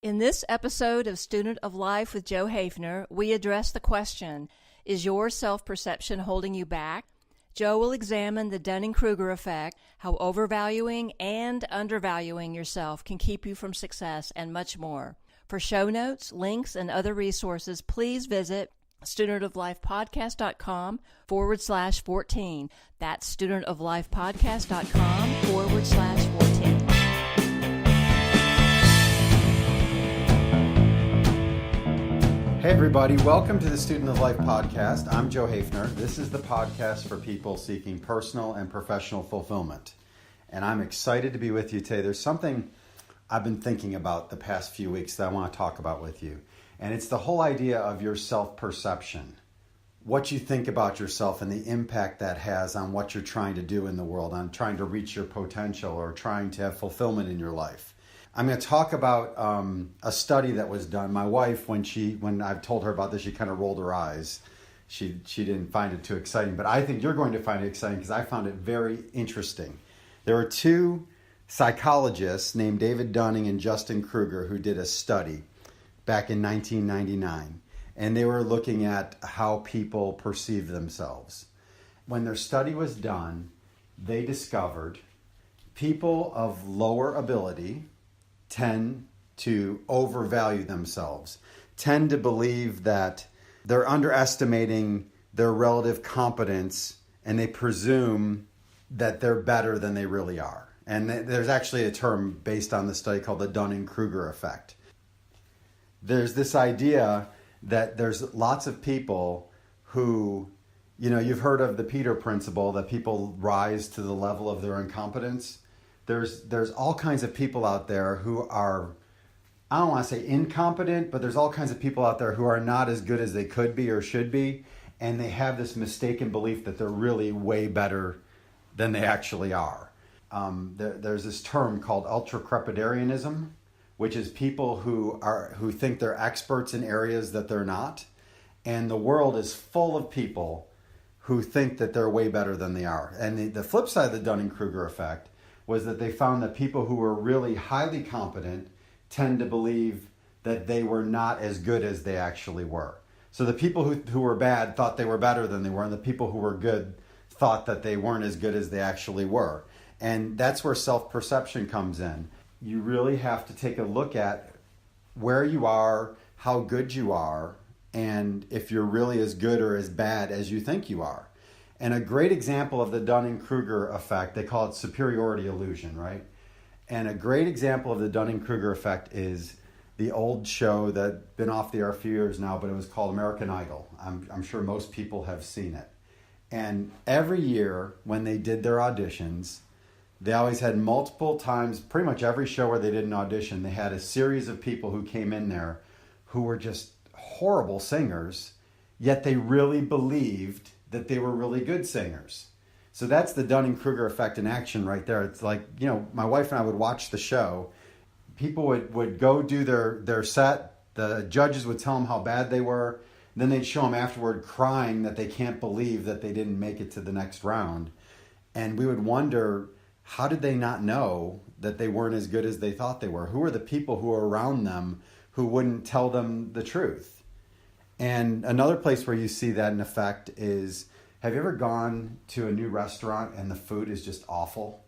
In this episode of Student of Life with Joe Hafner, we address the question, is your self-perception holding you back? Joe will examine the Dunning-Kruger effect, how overvaluing and undervaluing yourself can keep you from success, and much more. For show notes, links, and other resources, please visit studentoflifepodcast.com/14. That's studentoflifepodcast.com/14. Hey everybody, welcome to the Student of Life podcast. I'm Joe Hafner. This is the podcast for people seeking personal and professional fulfillment. And I'm excited to be with you today. There's something I've been thinking about the past few weeks that I want to talk about with you. And it's the whole idea of your self-perception. What you think about yourself and the impact that has on what you're trying to do in the world, on trying to reach your potential or trying to have fulfillment in your life. I'm going to talk about a study that was done. My wife, when I've told her about this, she kind of rolled her eyes. She didn't find it too exciting, but I think you're going to find it exciting because I found it very interesting. There were two psychologists named David Dunning and Justin Kruger who did a study back in 1999, and they were looking at how people perceive themselves. When their study was done, they discovered people of lower ability tend to overvalue themselves, tend to believe that they're underestimating their relative competence, and they presume that they're better than they really are. And there's actually a term based on the study called the Dunning-Kruger effect. There's this idea that there's lots of people who, you've heard of the Peter Principle, that people rise to the level of their incompetence. There's all kinds of people out there who are, I don't want to say incompetent, but there's all kinds of people out there who are not as good as they could be or should be, and they have this mistaken belief that they're really way better than they actually are. There's this term called ultra-crepidarianism, which is people who think they're experts in areas that they're not, and the world is full of people who think that they're way better than they are. And the flip side of the Dunning-Kruger effect was that they found that people who were really highly competent tend to believe that they were not as good as they actually were. So the people who were bad thought they were better than they were, and the people who were good thought that they weren't as good as they actually were. And that's where self-perception comes in. You really have to take a look at where you are, how good you are, and if you're really as good or as bad as you think you are. And a great example of the Dunning-Kruger effect, they call it superiority illusion, right? And a great example of the Dunning-Kruger effect is the old show that's been off the air a few years now, but it was called American Idol. I'm sure most people have seen it. And every year when they did their auditions, they always had multiple times, pretty much every show where they did an audition, they had a series of people who came in there who were just horrible singers, yet they really believed that they were really good singers. So that's the Dunning-Kruger effect in action right there. It's like, my wife and I would watch the show. People would go do their set. The judges would tell them how bad they were. Then they'd show them afterward crying that they can't believe that they didn't make it to the next round. And we would wonder, how did they not know that they weren't as good as they thought they were? Who were the people who were around them who wouldn't tell them the truth? And another place where you see that in effect is, have you ever gone to a new restaurant and the food is just awful?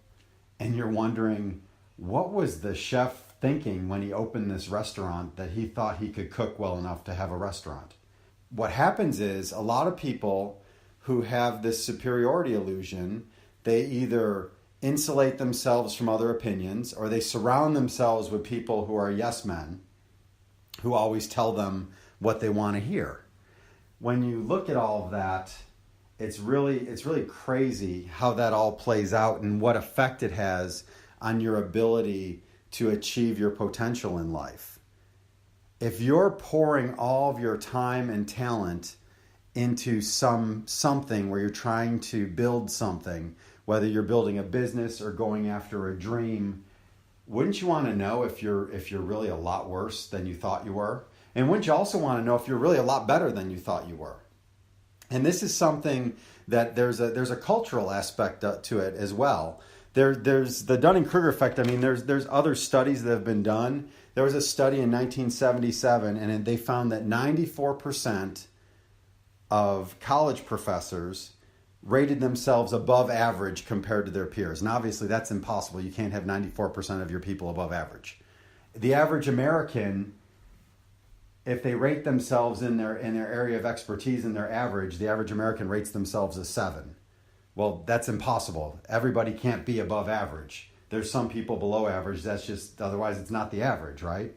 And you're wondering, what was the chef thinking when he opened this restaurant that he thought he could cook well enough to have a restaurant? What happens is a lot of people who have this superiority illusion, they either insulate themselves from other opinions or they surround themselves with people who are yes men, who always tell them what they want to hear. When you look at all of that, it's really crazy how that all plays out and what effect it has on your ability to achieve your potential in life. If you're pouring all of your time and talent into something where you're trying to build something, whether you're building a business or going after a dream, wouldn't you want to know if you're really a lot worse than you thought you were? And wouldn't you also want to know if you're really a lot better than you thought you were? And this is something that there's a cultural aspect to it as well. There's the Dunning-Kruger effect. I mean, there's other studies that have been done There was a study in 1977, and they found that 94% of college professors rated themselves above average compared to their peers. And obviously that's impossible. You can't have 94% of your people above average. The average American, if they rate themselves in their area of expertise in their average, the average American rates themselves as 7. Well, that's impossible. Everybody can't be above average. There's some people below average. That's just, otherwise it's not the average, right?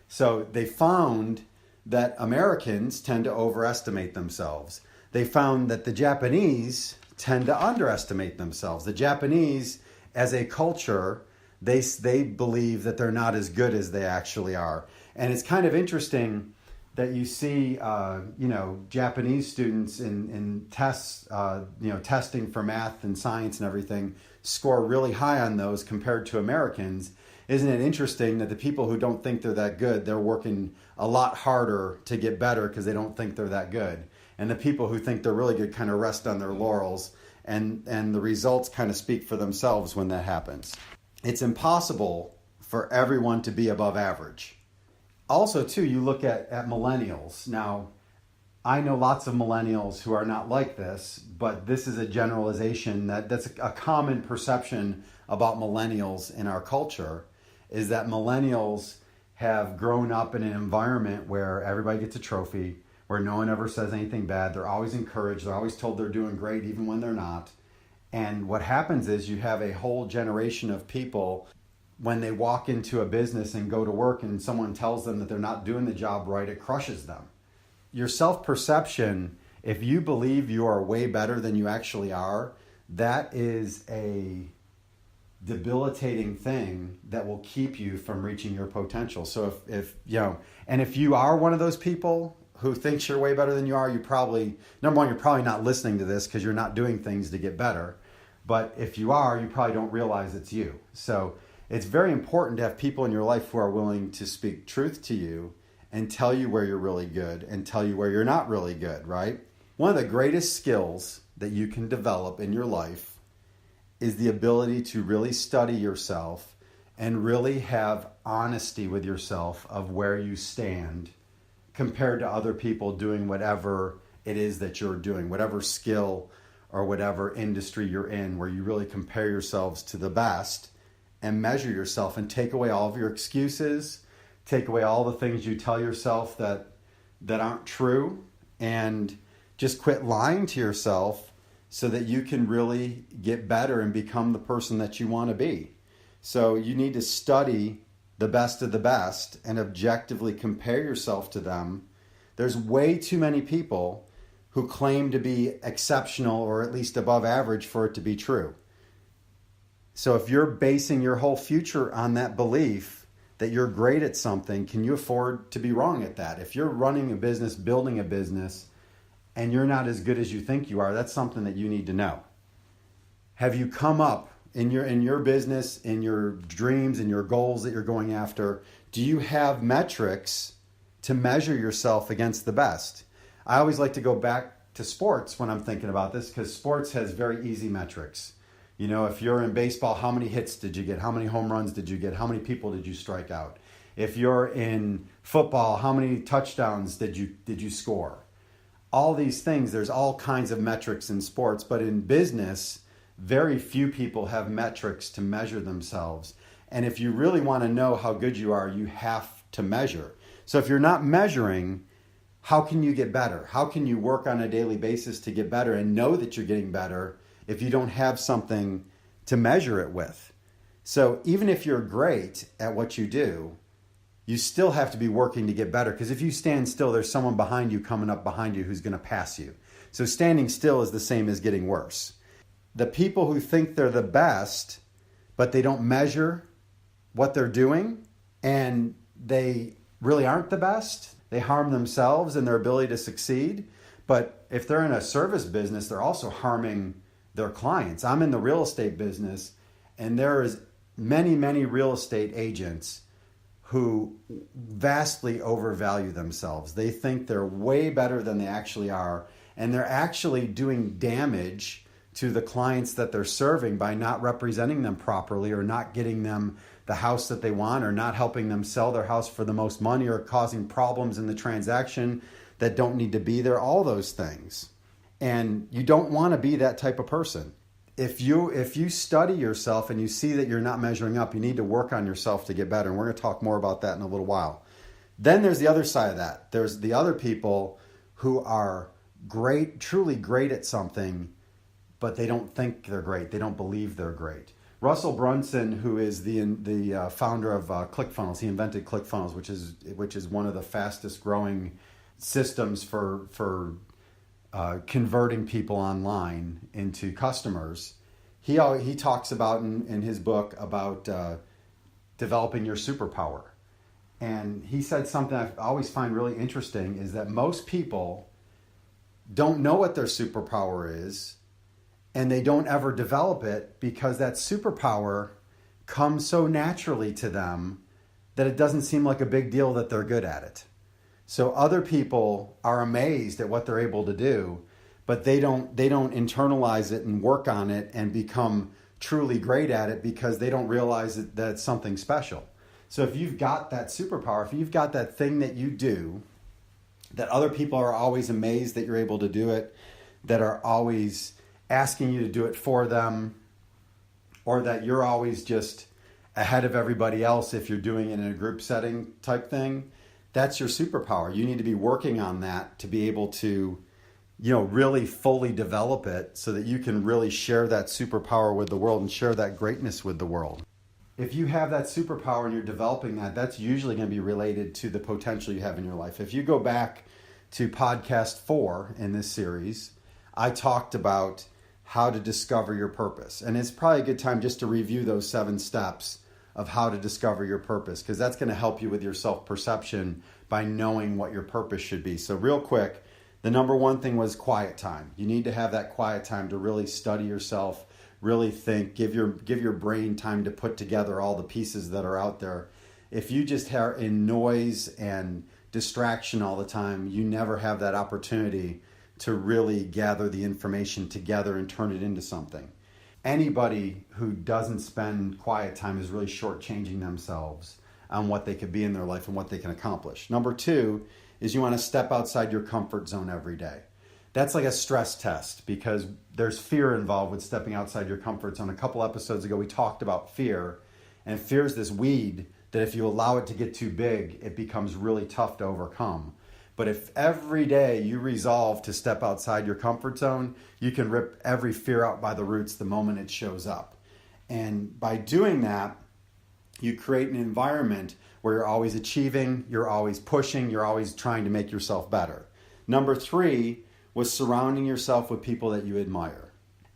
So they found that Americans tend to overestimate themselves. They found that the Japanese tend to underestimate themselves. The Japanese, as a culture, they believe that they're not as good as they actually are. And it's kind of interesting that you see, Japanese students in tests, testing for math and science and everything, score really high on those compared to Americans. Isn't it interesting that the people who don't think they're that good, they're working a lot harder to get better because they don't think they're that good. And the people who think they're really good kind of rest on their laurels, and the results kind of speak for themselves when that happens. It's impossible for everyone to be above average. Also, too, you look at millennials. Now, I know lots of millennials who are not like this, but this is a generalization that's a common perception about millennials in our culture, is that millennials have grown up in an environment where everybody gets a trophy, where no one ever says anything bad. They're always encouraged. They're always told they're doing great even when they're not. And what happens is you have a whole generation of people, when they walk into a business and go to work and someone tells them that they're not doing the job right, it crushes them. Your self-perception, if you believe you are way better than you actually are, that is a debilitating thing that will keep you from reaching your potential. So if you are one of those people who thinks you're way better than you are, you probably, number one, you're probably not listening to this because you're not doing things to get better. But if you are, you probably don't realize it's you. So it's very important to have people in your life who are willing to speak truth to you and tell you where you're really good and tell you where you're not really good, right? One of the greatest skills that you can develop in your life is the ability to really study yourself and really have honesty with yourself of where you stand compared to other people doing whatever it is that you're doing, whatever skill or whatever industry you're in, where you really compare yourselves to the best and measure yourself and take away all of your excuses, take away all the things you tell yourself that aren't true, and just quit lying to yourself so that you can really get better and become the person that you want to be. So you need to study the best of the best and objectively compare yourself to them. There's way too many people who claim to be exceptional or at least above average for it to be true. So if you're basing your whole future on that belief that you're great at something, can you afford to be wrong at that? If you're running a business, building a business, and you're not as good as you think you are, that's something that you need to know. Have you come up in your business, in your dreams, in your goals that you're going after? Do you have metrics to measure yourself against the best? I always like to go back to sports when I'm thinking about this, because sports has very easy metrics. You know, if you're in baseball, how many hits did you get? How many home runs did you get? How many people did you strike out? If you're in football, how many touchdowns did you score? All these things, there's all kinds of metrics in sports, but in business, very few people have metrics to measure themselves. And if you really want to know how good you are, you have to measure. So if you're not measuring, how can you get better? How can you work on a daily basis to get better and know that you're getting better if you don't have something to measure it with? So even if you're great at what you do, you still have to be working to get better, because if you stand still, there's someone behind you coming up behind you who's going to pass you. So standing still is the same as getting worse. The people who think they're the best, but they don't measure what they're doing, and they really aren't the best, they harm themselves and their ability to succeed. But if they're in a service business, they're also harming their clients. I'm in the real estate business, and there is many, many real estate agents who vastly overvalue themselves. They think they're way better than they actually are, and they're actually doing damage to the clients that they're serving by not representing them properly, or not getting them the house that they want, or not helping them sell their house for the most money, or causing problems in the transaction that don't need to be there, all those things. And you don't want to be that type of person. If you study yourself and you see that you're not measuring up, you need to work on yourself to get better. And we're going to talk more about that in a little while. Then there's the other side of that. There's the other people who are great, truly great at something, but they don't think they're great. They don't believe they're great. Russell Brunson, who is the founder of ClickFunnels, he invented ClickFunnels, which is one of the fastest growing systems for converting people online into customers. He talks about in his book about developing your superpower. And he said something I always find really interesting is that most people don't know what their superpower is, and they don't ever develop it because that superpower comes so naturally to them that it doesn't seem like a big deal that they're good at it. So other people are amazed at what they're able to do, but they don't internalize it and work on it and become truly great at it because they don't realize that it's something special. So if you've got that superpower, if you've got that thing that you do, that other people are always amazed that you're able to do it, that are always asking you to do it for them, or that you're always just ahead of everybody else if you're doing it in a group setting type thing, that's your superpower. You need to be working on that to be able to, really fully develop it so that you can really share that superpower with the world and share that greatness with the world. If you have that superpower and you're developing that, that's usually going to be related to the potential you have in your life. If you go back to podcast 4 in this series, I talked about how to discover your purpose. And it's probably a good time just to review those 7 steps of how to discover your purpose, because that's going to help you with your self-perception by knowing what your purpose should be. So real quick, the number 1 thing was quiet time. You need to have that quiet time to really study yourself, really think, give your brain time to put together all the pieces that are out there. If you just are in noise and distraction all the time, you never have that opportunity to really gather the information together and turn it into something. Anybody who doesn't spend quiet time is really shortchanging themselves on what they could be in their life and what they can accomplish. Number 2 is you want to step outside your comfort zone every day. That's like a stress test because there's fear involved with stepping outside your comfort zone. A couple episodes ago, we talked about fear, and fear is this weed that if you allow it to get too big, it becomes really tough to overcome. But if every day you resolve to step outside your comfort zone, you can rip every fear out by the roots the moment it shows up. And by doing that, you create an environment where you're always achieving, you're always pushing, you're always trying to make yourself better. Number 3 was surrounding yourself with people that you admire.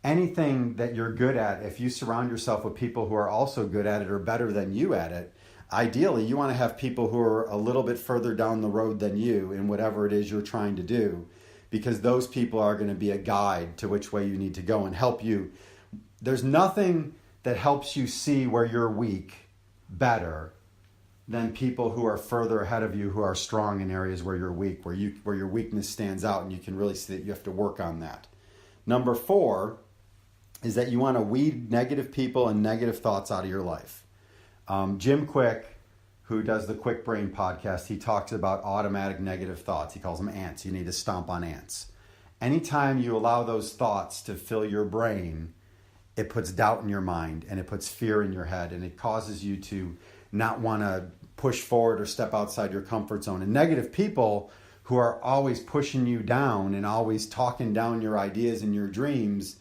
Anything that you're good at, if you surround yourself with people who are also good at it or better than you at it, ideally you want to have people who are a little bit further down the road than you in whatever it is you're trying to do, because those people are going to be a guide to which way you need to go and help you. There's nothing that helps you see where you're weak better than people who are further ahead of you, who are strong in areas where you're weak, where your weakness stands out and you can really see that you have to work on that. Number 4 is that you want to weed negative people and negative thoughts out of your life. Jim Quick, who does the Quick Brain podcast, he talks about automatic negative thoughts. He calls them ants. You need to stomp on ants. Anytime you allow those thoughts to fill your brain, it puts doubt in your mind and it puts fear in your head and it causes you to not want to push forward or step outside your comfort zone. And negative people who are always pushing you down and always talking down your ideas and your dreams,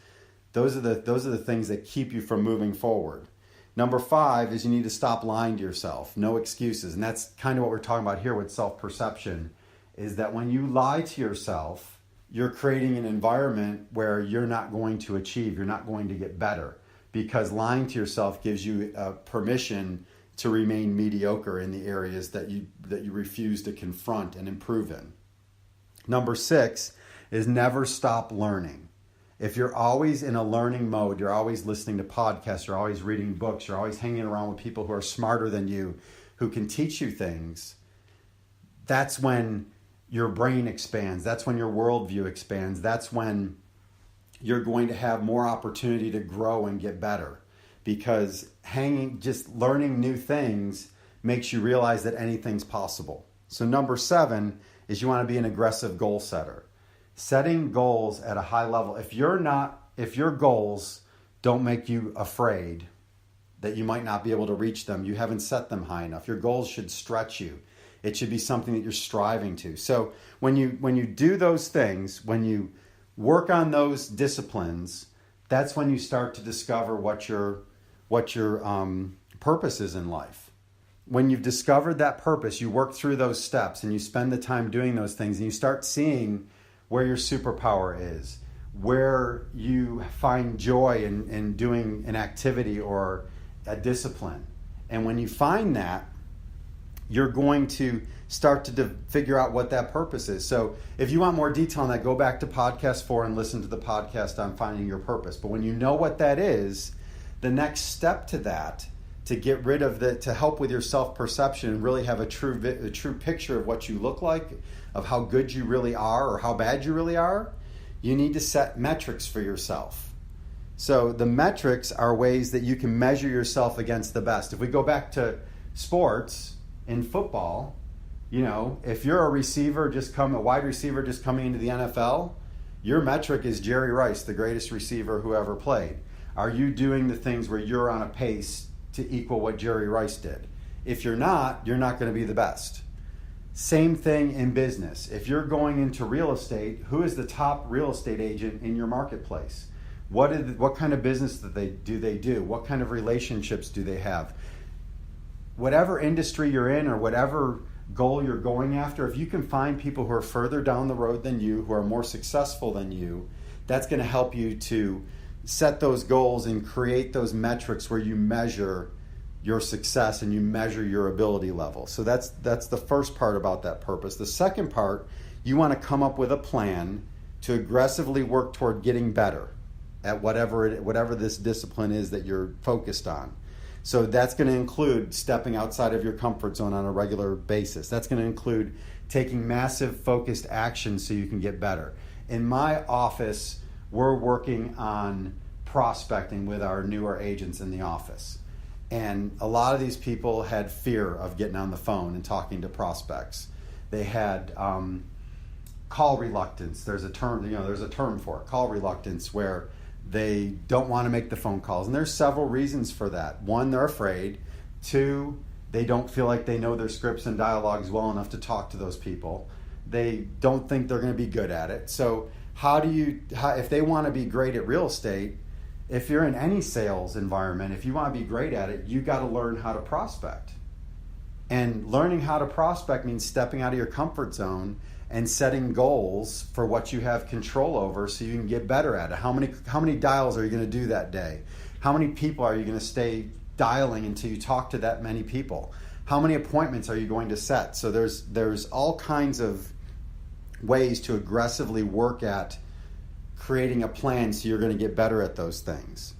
those are the things that keep you from moving forward. Number 5 is you need to stop lying to yourself. No excuses. And that's kind of what we're talking about here with self-perception, is that when you lie to yourself, you're creating an environment where you're not going to achieve, you're not going to get better, because lying to yourself gives you permission to remain mediocre in the areas that you refuse to confront and improve in. Number 6 is never stop learning. If you're always in a learning mode, you're always listening to podcasts, you're always reading books, you're always hanging around with people who are smarter than you, who can teach you things, that's when your brain expands. That's when your worldview expands. That's when you're going to have more opportunity to grow and get better, because just learning new things makes you realize that anything's possible. So number 7 is you want to be an aggressive goal setter. Setting goals at a high level. If your goals don't make you afraid that you might not be able to reach them, you haven't set them high enough. Your goals should stretch you. It should be something that you're striving to. So when you do those things, when you work on those disciplines, that's when you start to discover what your purpose is in life. When you've discovered that purpose, you work through those steps and you spend the time doing those things, and you start seeing where your superpower is, where you find joy in doing an activity or a discipline. And when you find that, you're going to start to figure out what that purpose is. So if you want more detail on that, go back to podcast 4 and listen to the podcast on finding your purpose. But when you know what that is, the next step to that, to get rid of to help with your self-perception and really have a true picture of what you look like, of how good you really are or how bad you really are, you need to set metrics for yourself. So the metrics are ways that you can measure yourself against the best. If we go back to sports, in football, if you're a wide receiver just coming into the NFL, your metric is Jerry Rice, the greatest receiver who ever played. Are you doing the things where you're on a pace to equal what Jerry Rice did? If you're not going to be the best. Same thing in business. If you're going into real estate, who is the top real estate agent in your marketplace? What kind of business do they do? What kind of relationships do they have? Whatever industry you're in or whatever goal you're going after, if you can find people who are further down the road than you, who are more successful than you, that's going to help you to set those goals and create those metrics where you measure your success and you measure your ability level. So that's the first part about that purpose. The second part, you want to come up with a plan to aggressively work toward getting better at whatever this discipline is that you're focused on. So that's going to include stepping outside of your comfort zone on a regular basis. That's going to include taking massive focused action so you can get better. In my office, we're working on prospecting with our newer agents in the office. And a lot of these people had fear of getting on the phone and talking to prospects. They had call reluctance. There's a term for it, call reluctance, where they don't want to make the phone calls. And there's several reasons for that. One, they're afraid. 2, they don't feel like they know their scripts and dialogues well enough to talk to those people. They don't think they're going to be good at it. So if they want to be great at real estate, if you're in any sales environment, if you want to be great at it, you got to learn how to prospect. And learning how to prospect means stepping out of your comfort zone and setting goals for what you have control over so you can get better at it. How many dials are you going to do that day? How many people are you going to stay dialing until you talk to that many people? How many appointments are you going to set? So there's all kinds of ways to aggressively work at creating a plan so you're going to get better at those things,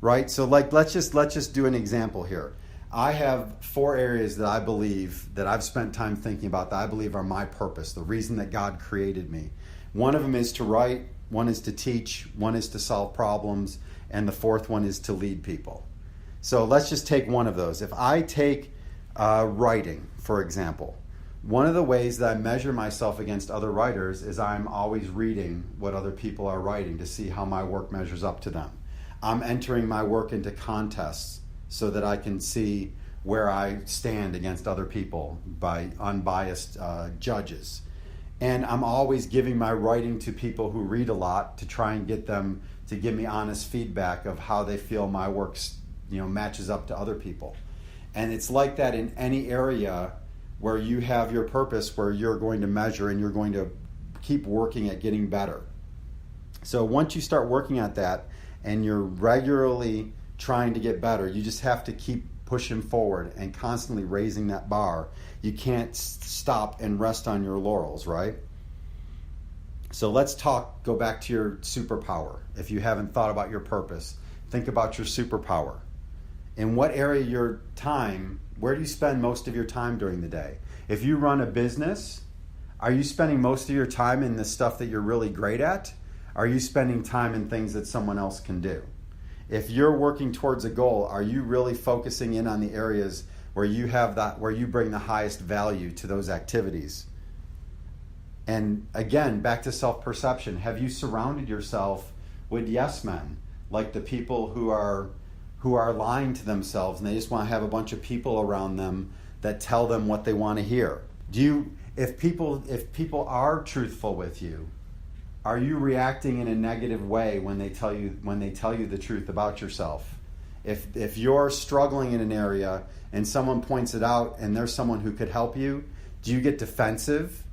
right? So let's just do an example here. I have 4 areas that I believe that I've spent time thinking about that I believe are my purpose, the reason that God created me. One of them is to write, one is to teach, one is to solve problems, and the 4th one is to lead people. So let's just take one of those. If I take writing, for example, one of the ways that I measure myself against other writers is I'm always reading what other people are writing to see how my work measures up to them. I'm entering my work into contests so that I can see where I stand against other people by unbiased judges. And I'm always giving my writing to people who read a lot to try and get them to give me honest feedback of how they feel my work matches up to other people. And it's like that in any area where you have your purpose, where you're going to measure and you're going to keep working at getting better. So once you start working at that and you're regularly trying to get better, you just have to keep pushing forward and constantly raising that bar. You can't stop and rest on your laurels, right? So let's go back to your superpower. If you haven't thought about your purpose, think about your superpower. In what area of your time, where do you spend most of your time during the day? If you run a business, are you spending most of your time in the stuff that you're really great at? Are you spending time in things that someone else can do? If you're working towards a goal, are you really focusing in on the areas where you bring the highest value to those activities? And again, back to self-perception. Have you surrounded yourself with yes men, like the people who are lying to themselves and they just want to have a bunch of people around them that tell them what they want to hear? If people are truthful with you, are you reacting in a negative way when they tell you the truth about yourself? If you're struggling in an area and someone points it out and there's someone who could help you, do you get defensive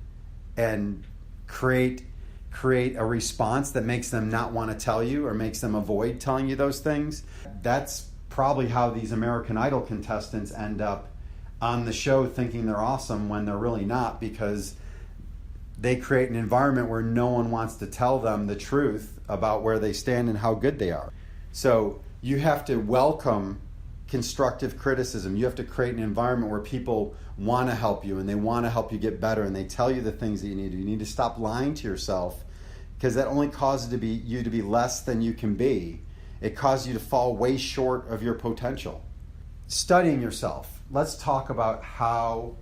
and create a response that makes them not want to tell you or makes them avoid telling you those things? That's probably how these American Idol contestants end up on the show thinking they're awesome when they're really not, because they create an environment where no one wants to tell them the truth about where they stand and how good they are. So you have to welcome constructive criticism. You have to create an environment where people want to help you and they want to help you get better and they tell you the things that you need to do. You need to stop lying to yourself, because that only causes you to be less than you can be. It causes you to fall way short of your potential. Studying yourself. Let's talk about how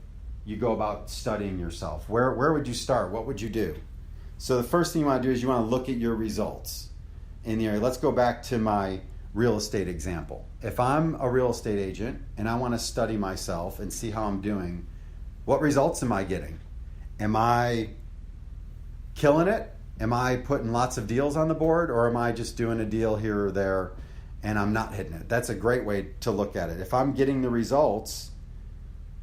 you go about studying yourself. Where would you start? What would you do? So the first thing you want to do is you want to look at your results in the area. Let's go back to my real estate example. If I'm a real estate agent and I want to study myself and see how I'm doing, what results am I getting? Am I killing it? Am I putting lots of deals on the board, or am I just doing a deal here or there and I'm not hitting it? That's a great way to look at it. If I'm getting the results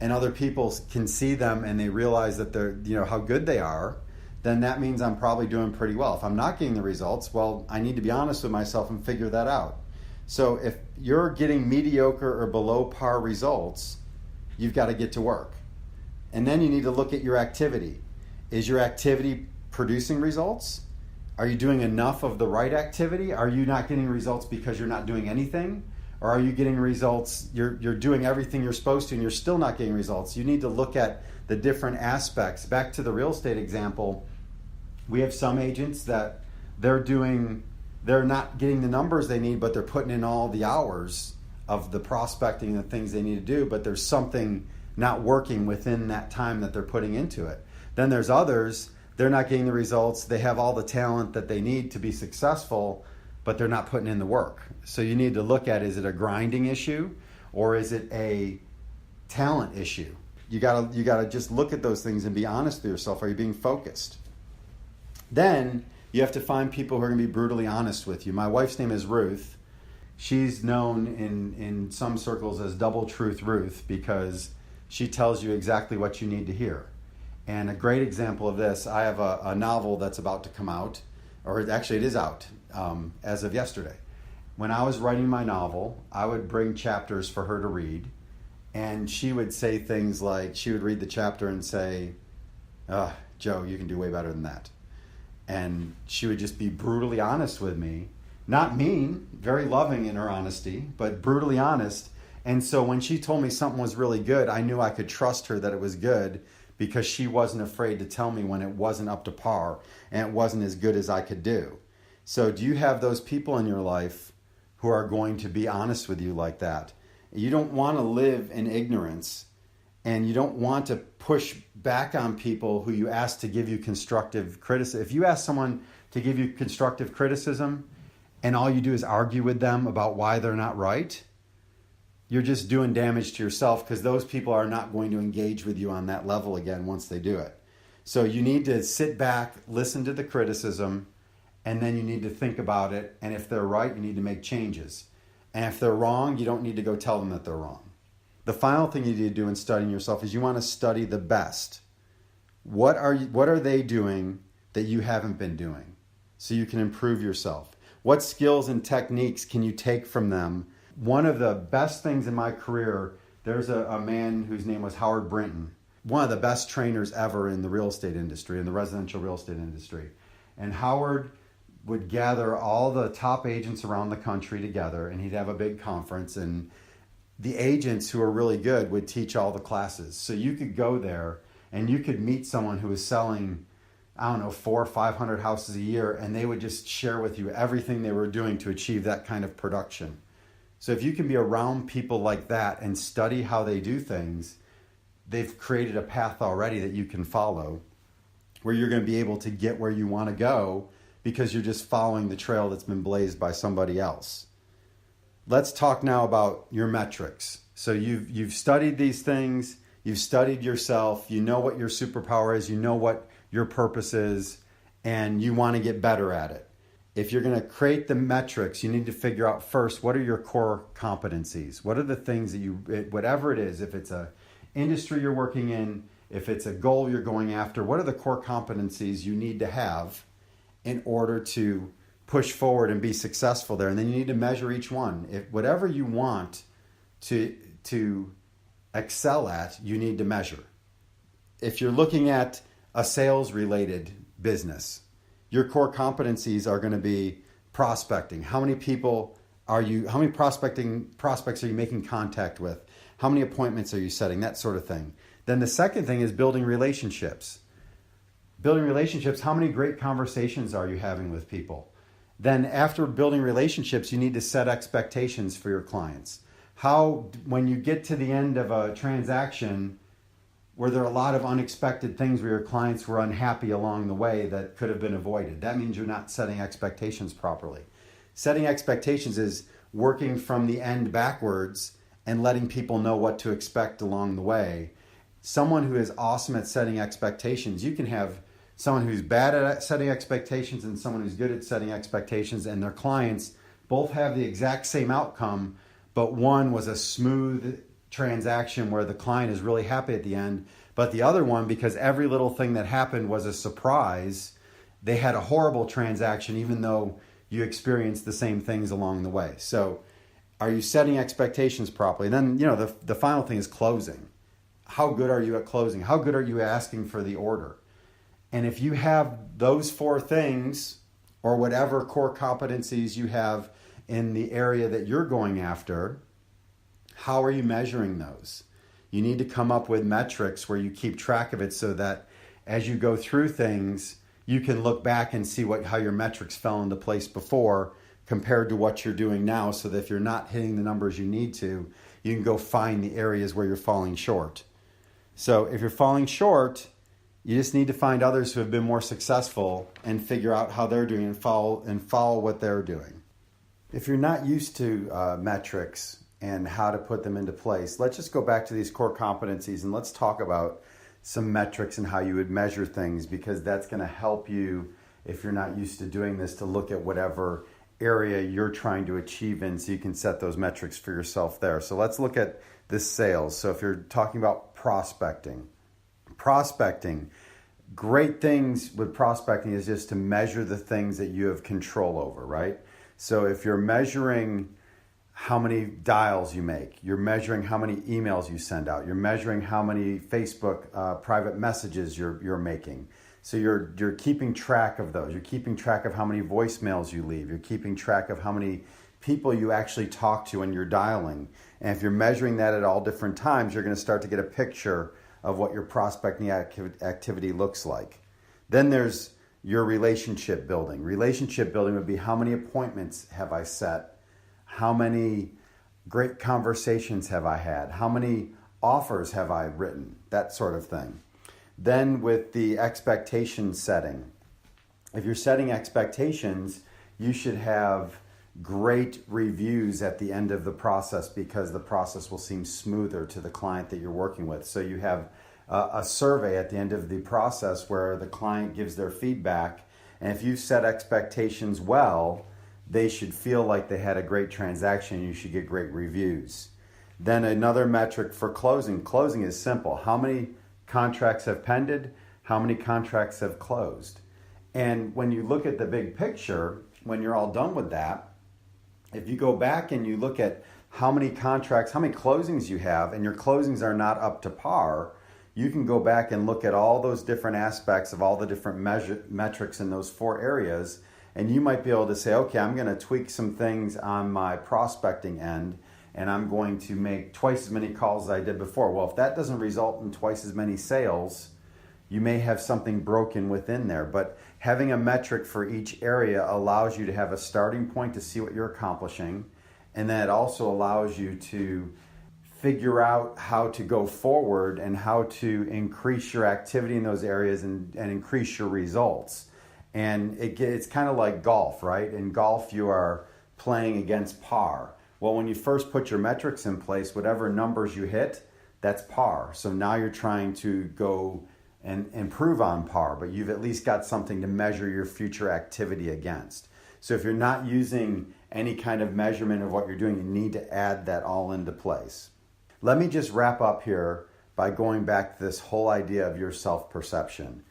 and other people can see them and they realize that they're, how good they are, then that means I'm probably doing pretty well. If I'm not getting the results, well, I need to be honest with myself and figure that out. So if you're getting mediocre or below par results, you've got to get to work. And then you need to look at your activity. Is your activity producing results? Are you doing enough of the right activity? Are you not getting results because you're not doing anything? Or are you getting results, you're doing everything you're supposed to and you're still not getting results? You need to look at the different aspects. Back to the real estate example, we have some agents that they're not getting the numbers they need, but they're putting in all the hours of the prospecting and the things they need to do, but there's something not working within that time that they're putting into it. Then there's others, they're not getting the results, they have all the talent that they need to be successful, but they're not putting in the work. So you need to look at, is it a grinding issue or is it a talent issue? You gotta just look at those things and be honest with yourself. Are you being focused? Then you have to find people who are gonna be brutally honest with you. My wife's name is Ruth. She's known in some circles as Double Truth Ruth because she tells you exactly what you need to hear. And a great example of this, I have a novel that's about to come out, or actually it is out as of yesterday. When I was writing my novel, I would bring chapters for her to read, and she would say things like, she would read the chapter and say, Joe, you can do way better than that. And she would just be brutally honest with me. Not mean, very loving in her honesty, but brutally honest. And so when she told me something was really good, I knew I could trust her that it was good because she wasn't afraid to tell me when it wasn't up to par and it wasn't as good as I could do. So do you have those people in your life who are going to be honest with you like that? You don't want to live in ignorance, and you don't want to push back on people who you ask to give you constructive criticism. If you ask someone to give you constructive criticism and all you do is argue with them about why they're not right, you're just doing damage to yourself, because those people are not going to engage with you on that level again once they do it. So you need to sit back, listen to the criticism, and then you need to think about it. And if they're right, you need to make changes. And if they're wrong, you don't need to go tell them that they're wrong. The final thing you need to do in studying yourself is you want to study the best. What are they doing that you haven't been doing so you can improve yourself? What skills and techniques can you take from them? One of the best things in my career, there's a man whose name was Howard Brinton, one of the best trainers ever in the real estate industry, in the residential real estate industry. And Howard would gather all the top agents around the country together, and he'd have a big conference, and the agents who are really good would teach all the classes. So you could go there and you could meet someone who was selling, I don't know, 400 or 500 houses a year, and they would just share with you everything they were doing to achieve that kind of production. So if you can be around people like that and study how they do things, they've created a path already that you can follow where you're going to be able to get where you want to go because you're just following the trail that's been blazed by somebody else. Let's talk now about your metrics. So you've studied these things, you've studied yourself, you know what your superpower is, you know what your purpose is, and you want to get better at it. If you're going to create the metrics, you need to figure out first, what are your core competencies? What are the things that whatever it is, if it's a industry you're working in, if it's a goal you're going after, what are the core competencies you need to have in order to push forward and be successful there? And then you need to measure each one. If whatever you want to excel at, you need to measure. If you're looking at a sales related business, your core competencies are going to be prospecting. How many prospects are you making contact with? How many appointments are you setting? That sort of thing. Then the second thing is building relationships. Building relationships, how many great conversations are you having with people? Then after building relationships, you need to set expectations for your clients. When you get to the end of a transaction, were there a lot of unexpected things where your clients were unhappy along the way that could have been avoided? That means you're not setting expectations properly. Setting expectations is working from the end backwards and letting people know what to expect along the way. Someone who is awesome at setting expectations, you can have someone who's bad at setting expectations and someone who's good at setting expectations, and their clients both have the exact same outcome, but one was a smooth transaction where the client is really happy at the end, but the other one, because every little thing that happened was a surprise, they had a horrible transaction even though you experienced the same things along the way. So are you setting expectations properly? And then, the final thing is closing. How good are you at closing? How good are you asking for the order? And if you have those four things, or whatever core competencies you have in the area that you're going after, how are you measuring those? You need to come up with metrics where you keep track of it so that as you go through things, you can look back and see how your metrics fell into place before compared to what you're doing now, so that if you're not hitting the numbers you need to, you can go find the areas where you're falling short. So if you're falling short, you just need to find others who have been more successful and figure out how they're doing and follow what they're doing. If you're not used to metrics and how to put them into place, let's just go back to these core competencies and let's talk about some metrics and how you would measure things, because that's going to help you, if you're not used to doing this, to look at whatever area you're trying to achieve in so you can set those metrics for yourself there. So let's look at this sales. So if you're talking about prospecting, great things with prospecting is just to measure the things that you have control over, right? So if you're measuring how many dials you make, you're measuring how many emails you send out, you're measuring how many Facebook private messages you're making. So you're keeping track of those. You're keeping track of how many voicemails you leave. You're keeping track of how many people you actually talk to when you're dialing. And if you're measuring that at all different times, you're going to start to get a picture of what your prospecting activity looks like. Then there's your relationship building. Relationship building would be, how many appointments have I set? How many great conversations have I had? How many offers have I written? That sort of thing. Then with the expectation setting, if you're setting expectations, you should have great reviews at the end of the process, because the process will seem smoother to the client that you're working with. So you have a survey at the end of the process where the client gives their feedback, and if you set expectations well, they should feel like they had a great transaction. You should get great reviews. Then another metric for closing. Closing is simple. How many contracts have pended? How many contracts have closed? And when you look at the big picture, when you're all done with that, if you go back and you look at how many contracts, how many closings you have, and your closings are not up to par, you can go back and look at all those different aspects of all the different metrics in those four areas, and you might be able to say, okay, I'm going to tweak some things on my prospecting end, and I'm going to make twice as many calls as I did before. Well, if that doesn't result in twice as many sales, you may have something broken within there. But having a metric for each area allows you to have a starting point to see what you're accomplishing. And then it also allows you to figure out how to go forward and how to increase your activity in those areas and increase your results. And it's kind of like golf, right? In golf, you are playing against par. Well, when you first put your metrics in place, whatever numbers you hit, that's par. So now you're trying to go and improve on par, but you've at least got something to measure your future activity against. So if you're not using any kind of measurement of what you're doing, you need to add that all into place. Let me just wrap up here by going back to this whole idea of your self-perception.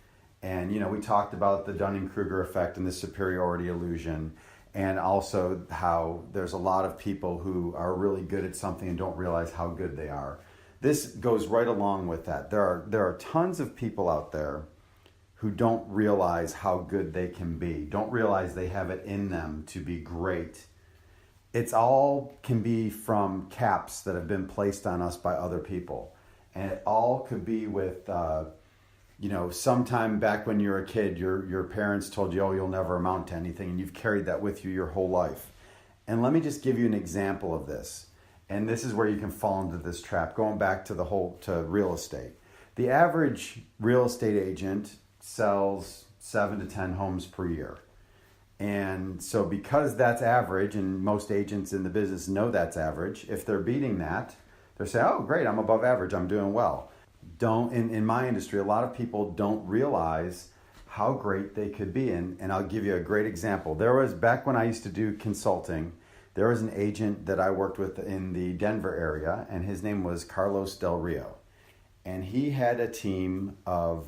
And, we talked about the Dunning-Kruger effect and the superiority illusion, and also how there's a lot of people who are really good at something and don't realize how good they are. This goes right along with that. There are tons of people out there who don't realize how good they can be, don't realize they have it in them to be great. It's all can be from caps that have been placed on us by other people. And it all could be with, sometime back when you were a kid, your parents told you, oh, you'll never amount to anything. And you've carried that with you your whole life. And let me just give you an example of this. And this is where you can fall into this trap, going back to to real estate. The average real estate agent sells 7 to 10 homes per year. And so because that's average, and most agents in the business know that's average, if they're beating that, they're saying, oh, great, I'm above average, I'm doing well. In my industry, a lot of people don't realize how great they could be. And I'll give you a great example. Back when I used to do consulting, there was an agent that I worked with in the Denver area, and his name was Carlos Del Rio. And he had a team of,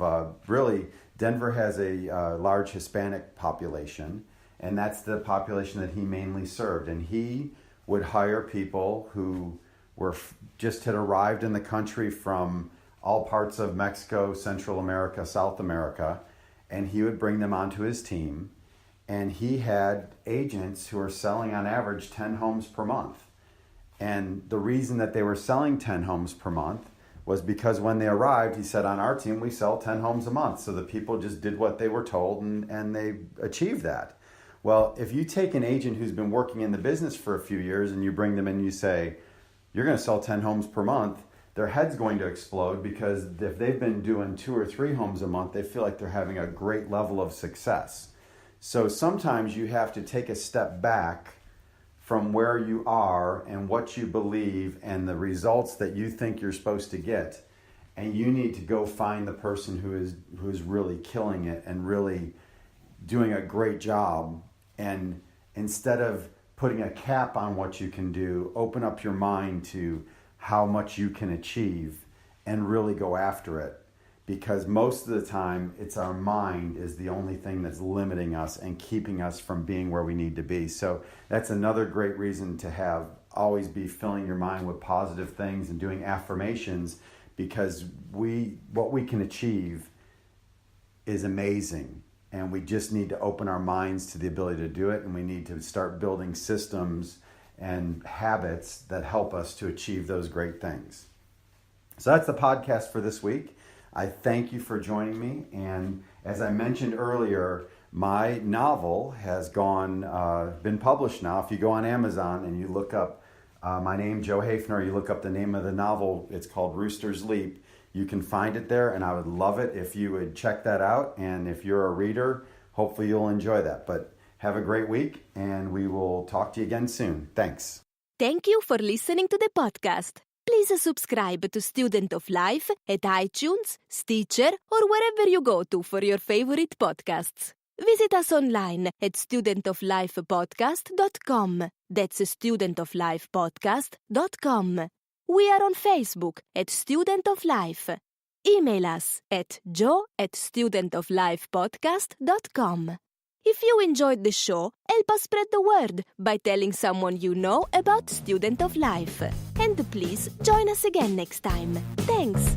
Denver has a large Hispanic population, and that's the population that he mainly served. And he would hire people who just had arrived in the country from all parts of Mexico, Central America, South America, and he would bring them onto his team. And he had agents who were selling on average 10 homes per month. And the reason that they were selling 10 homes per month was because when they arrived, he said, on our team, we sell 10 homes a month. So the people just did what they were told, and they achieved that. Well, if you take an agent who's been working in the business for a few years and you bring them in and you say, you're going to sell 10 homes per month, their head's going to explode, because if they've been doing 2 or 3 homes a month, they feel like they're having a great level of success. So sometimes you have to take a step back from where you are and what you believe and the results that you think you're supposed to get. And you need to go find the person who is really killing it and really doing a great job. And instead of putting a cap on what you can do, open up your mind to how much you can achieve and really go after it. Because most of the time, it's our mind is the only thing that's limiting us and keeping us from being where we need to be. So that's another great reason to always be filling your mind with positive things and doing affirmations, because what we can achieve is amazing. And we just need to open our minds to the ability to do it. And we need to start building systems and habits that help us to achieve those great things. So that's the podcast for this week. I thank you for joining me. And as I mentioned earlier, my novel has been published now. If you go on Amazon and you look up my name, Joe Haefner, you look up the name of the novel, it's called Rooster's Leap. You can find it there, and I would love it if you would check that out. And if you're a reader, hopefully you'll enjoy that. But have a great week, and we will talk to you again soon. Thanks. Thank you for listening to the podcast. Please subscribe to Student of Life at iTunes, Stitcher, or wherever you go to for your favorite podcasts. Visit us online at studentoflifepodcast.com. That's studentoflifepodcast.com. We are on Facebook at Student of Life. Email us at joe@studentoflifepodcast.com. If you enjoyed the show, help us spread the word by telling someone you know about Student of Life. And please join us again next time. Thanks!